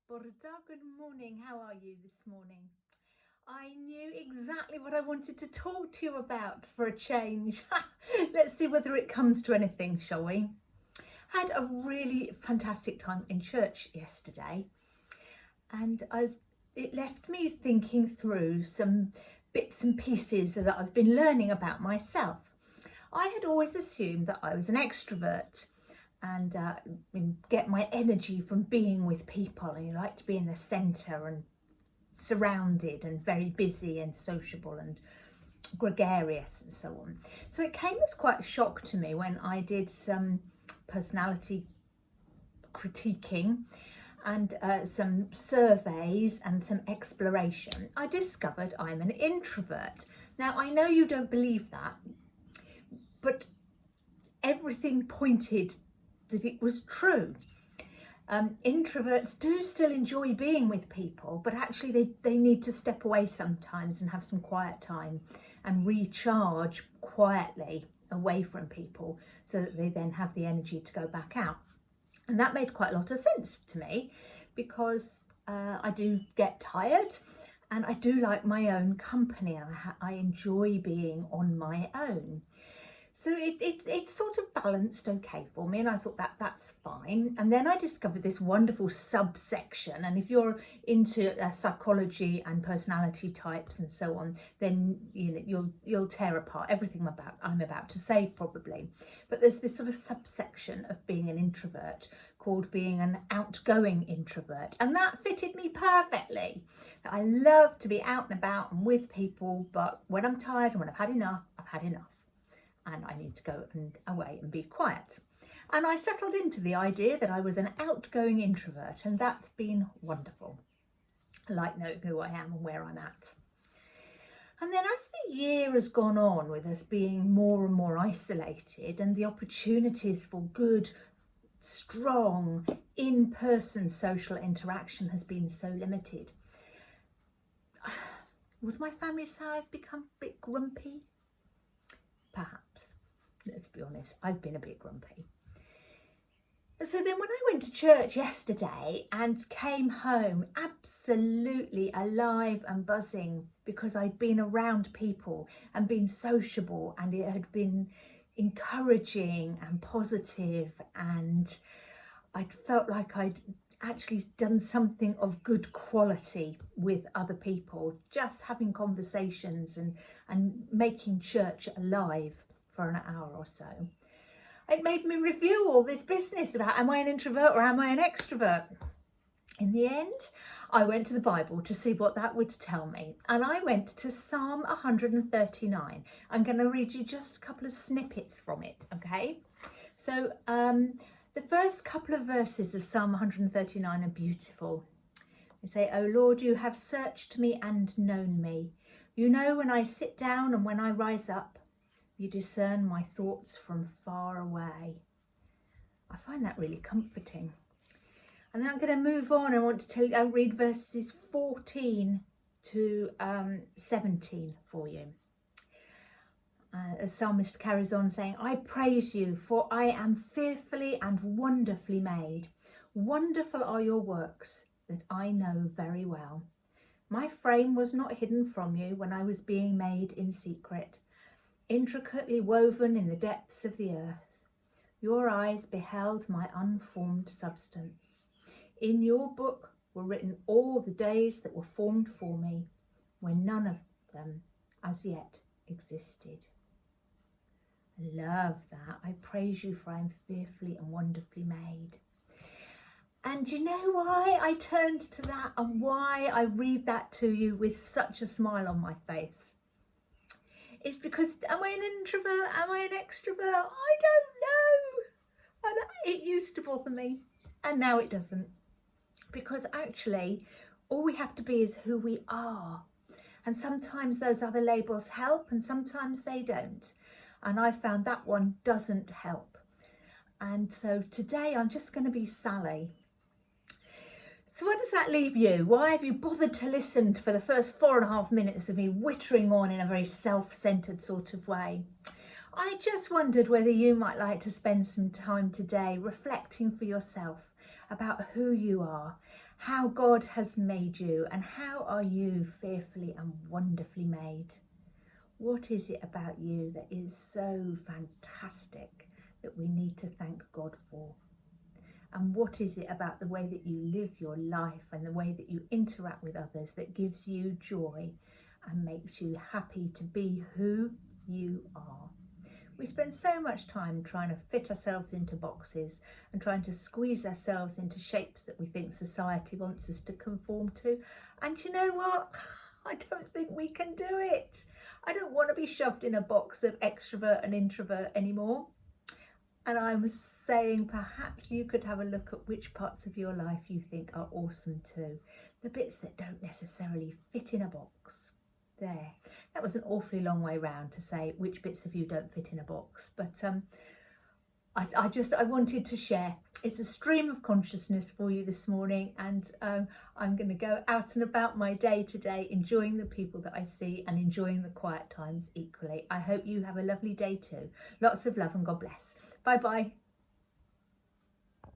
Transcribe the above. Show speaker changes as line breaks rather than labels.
Good morning. How are you this morning? I knew exactly what I wanted to talk to you about for a change. Let's see whether it comes to anything, shall we? Had a really fantastic time in church yesterday, and it left me thinking through some bits and pieces that I've been learning about myself. I had always assumed that I was an extrovert and get my energy from being with people. And you like to be in the centre and surrounded and very busy and sociable and gregarious and so on. So it came as quite a shock to me when I did some personality critiquing and some surveys and some exploration. I discovered I'm an introvert. Now, I know you don't believe that, but everything pointed that it was true. Introverts do still enjoy being with people, but actually they need to step away sometimes and have some quiet time and recharge quietly away from people so that they then have the energy to go back out. And that made quite a lot of sense to me because I do get tired and I do like my own company and I enjoy being on my own. So it sort of balanced okay for me, and I thought that's fine. And then I discovered this wonderful subsection, and if you're into psychology and personality types and so on, then you'll tear apart everything I'm about to say probably. But there's this sort of subsection of being an introvert called being an outgoing introvert, and that fitted me perfectly. I love to be out and about and with people, but when I'm tired and when I've had enough, I've had enough. And I need to go away and be quiet. And I settled into the idea that I was an outgoing introvert, and that's been wonderful. I like knowing who I am and where I'm at. And then as the year has gone on with us being more and more isolated and the opportunities for good, strong, in-person social interaction has been so limited, would my family say I've become a bit grumpy? Perhaps. Let's be honest, I've been a bit grumpy. So then when I went to church yesterday and came home absolutely alive and buzzing because I'd been around people and been sociable and it had been encouraging and positive, and I'd felt like I'd actually done something of good quality with other people, just having conversations and making church alive for an hour or so. It made me review all this business about am I an introvert or am I an extrovert? In the end, I went to the Bible to see what that would tell me, and I went to Psalm 139. I'm going to read you just a couple of snippets from it, okay? So the first couple of verses of Psalm 139 are beautiful. They say, "O Lord, you have searched me and known me. You know when I sit down and when I rise up. You discern my thoughts from far away." I find that really comforting. And then I'm going to move on. I want to tell you, I'll read verses 14 to 17 for you. The psalmist carries on saying, "I praise you, for I am fearfully and wonderfully made. Wonderful are your works that I know very well. My frame was not hidden from you when I was being made in secret, intricately woven in the depths of the earth. Your eyes beheld my unformed substance. In your book were written all the days that were formed for me, when none of them as yet existed." I love that. I praise you, for I am fearfully and wonderfully made. And you know why I turned to that and why I read that to you with such a smile on my face? It's because, am I an introvert? Am I an extrovert? I don't know. And it used to bother me, and now it doesn't. Because actually, all we have to be is who we are. And sometimes those other labels help and sometimes they don't. And I found that one doesn't help. And so today I'm just going to be Sally. So where does that leave you? Why have you bothered to listen for the first 4.5 minutes of me whittering on in a very self-centered sort of way? I just wondered whether you might like to spend some time today reflecting for yourself about who you are, how God has made you, and how are you fearfully and wonderfully made. What is it about you that is so fantastic that we need to thank God for? And what is it about the way that you live your life and the way that you interact with others that gives you joy and makes you happy to be who you are? We spend so much time trying to fit ourselves into boxes and trying to squeeze ourselves into shapes that we think society wants us to conform to. And you know what? I don't think we can do it. I don't want to be shoved in a box of extrovert and introvert anymore. And I'm saying perhaps you could have a look at which parts of your life you think are awesome too. The bits that don't necessarily fit in a box. There. That was an awfully long way round to say which bits of you don't fit in a box. But I wanted to share. It's a stream of consciousness for you this morning, and I'm going to go out and about my day today, enjoying the people that I see and enjoying the quiet times equally. I hope you have a lovely day too. Lots of love and God bless. Bye bye.